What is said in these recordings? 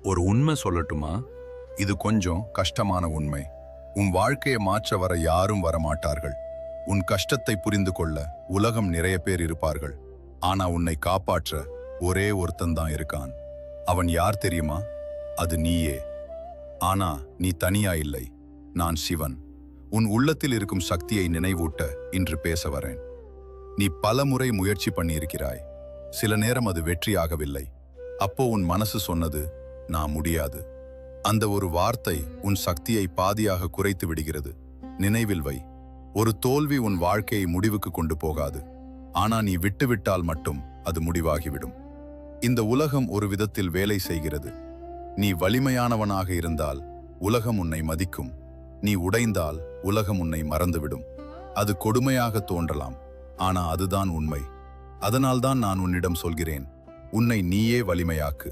ஒரு உண்மை சொல்லட்டுமா? இது கொஞ்சம் கஷ்டமான உண்மை. உன் வாழ்க்கையை மாற்ற வர யாரும் வரமாட்டார்கள். உன் கஷ்டத்தை புரிந்து கொள்ள உலகம் நிறைய பேர் இருப்பார்கள். ஆனா உன்னை காப்பாற்ற ஒரே ஒருத்தன் தான் இருக்கான். அவன் யார் தெரியுமா? அது நீயே. ஆனா நீ தனியா இல்லை. நான் சிவன். உன் உள்ளத்தில் இருக்கும் சக்தியை நினைவூட்ட இன்று பேச வரேன். நீ பல முறை முயற்சி பண்ணியிருக்கிறாய். சில நேரம் அது வெற்றியாகவில்லை. அப்போ உன் மனசு சொன்னது, நான் முடியாது. அந்த ஒரு வார்த்தை உன் சக்தியை பாதியாக குறைத்து விடுகிறது. நினைவில் வை, ஒரு தோல்வி உன் வாழ்க்கையை முடிவுக்கு கொண்டு போகாது. ஆனா நீ விட்டுவிட்டால் மட்டும் அது முடிவாகிவிடும். இந்த உலகம் ஒரு விதத்தில் வேலை செய்கிறது. நீ வலிமையானவனாக இருந்தால் உலகம் உன்னை மதிக்கும். நீ உடைந்தால் உலகம் உன்னை மறந்துவிடும். அது கொடுமையாக தோன்றலாம், ஆனா அதுதான் உண்மை. அதனால்தான் நான் உன்னிடம் சொல்கிறேன், உன்னை நீயே வலிமையாக்கு.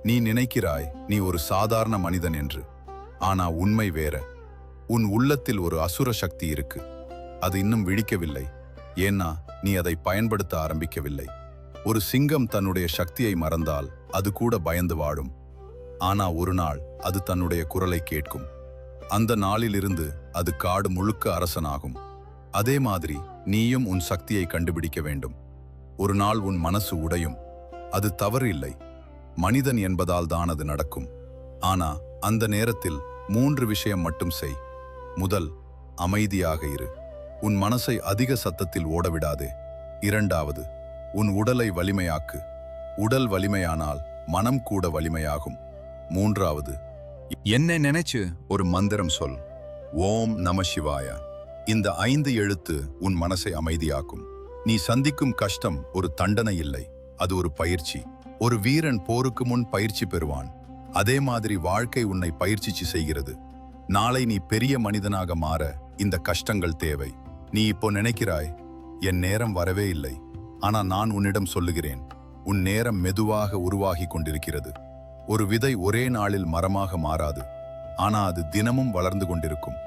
நீ நினைக்கிறாய் நீ ஒரு சாதாரண மனிதன் என்று. ஆனா உண்மை வேற. உன் உள்ளத்தில் ஒரு அசுர சக்தி இருக்கு. அது இன்னும் விழிக்கவில்லை. ஏன்னா நீ அதை பயன்படுத்த ஆரம்பிக்கவில்லை. ஒரு சிங்கம் தன்னுடைய சக்தியை மறந்தால் அது கூட பயந்து வாழும். ஆனா ஒரு நாள் அது தன்னுடைய குரலை கேட்கும். அந்த நாளிலிருந்து அது காடு முழுக்க அரசனாகும். அதே மாதிரி நீயும் உன் சக்தியை கண்டுபிடிக்க வேண்டும். ஒரு நாள் உன் மனசு உடையும். அது தவறு இல்லை. மனிதன் என்பதால் தான் அது நடக்கும். ஆனா அந்த நேரத்தில் 3 விஷயம் மட்டும் செய். முதல், அமைதியாக இரு. உன் மனசை அதிக சத்தத்தில் ஓடவிடாதே. 2வது, உன் உடலை வலிமையாக்கு. உடல் வலிமையானால் மனம் கூட வலிமையாகும். 3வது, என்ன நினைச்சு ஒரு மந்திரம் சொல். ஓம் நம சிவாய. இந்த 5 எழுத்து உன் மனசை அமைதியாக்கும். நீ சந்திக்கும் கஷ்டம் ஒரு தண்டனை இல்லை, அது ஒரு பயிற்சி. ஒரு வீரன் போருக்கு முன் பயிற்சி பெறுவான். அதே மாதிரி வாழ்க்கை உன்னை பயிற்சி செய்கிறது. நாளை நீ பெரிய மனிதனாக மாற இந்த கஷ்டங்கள் தேவை. நீ இப்போ நினைக்கிறாய், என் நேரம் வரவே இல்லை. ஆனா நான் உன்னிடம் சொல்லுகிறேன், உன் நேரம் மெதுவாக உருவாகி கொண்டிருக்கிறது. ஒரு விதை ஒரே நாளில் மரமாக மாறாது. ஆனா அது தினமும் வளர்ந்து கொண்டிருக்கும்.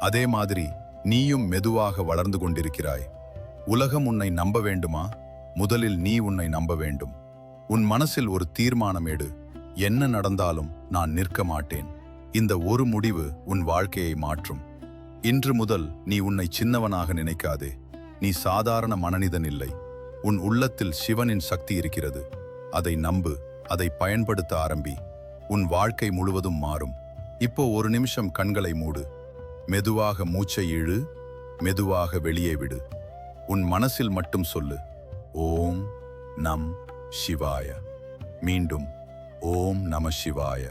அதே மாதிரி நீயும் மெதுவாக வளர்ந்து கொண்டிருக்கிறாய். உலகம் உன்னை நம்ப வேண்டுமா? முதலில் நீ உன்னை நம்ப வேண்டும். உன் மனசில் ஒரு தீர்மானம் எடு. என்ன நடந்தாலும் நான் நிற்க மாட்டேன். இந்த ஒரு முடிவு உன் வாழ்க்கையை மாற்றும். இன்று முதல் நீ உன்னை சின்னவனாக நினைக்காதே. நீ சாதாரண மனிதன் இல்லை. உன் உள்ளத்தில் சிவனின் சக்தி இருக்கிறது. அதை நம்பு, அதை பயன்படுத்த ஆரம்பி. உன் வாழ்க்கை முழுவதும் மாறும். இப்போ ஒரு நிமிஷம் கண்களை மூடு. மெதுவாக மூச்சை இழு, மெதுவாக வெளியே விடு. உன் மனசில் மட்டும் சொல்லு, ஓம் நம் சிவாய. மீண்டும், ஓம் நம சிவாய.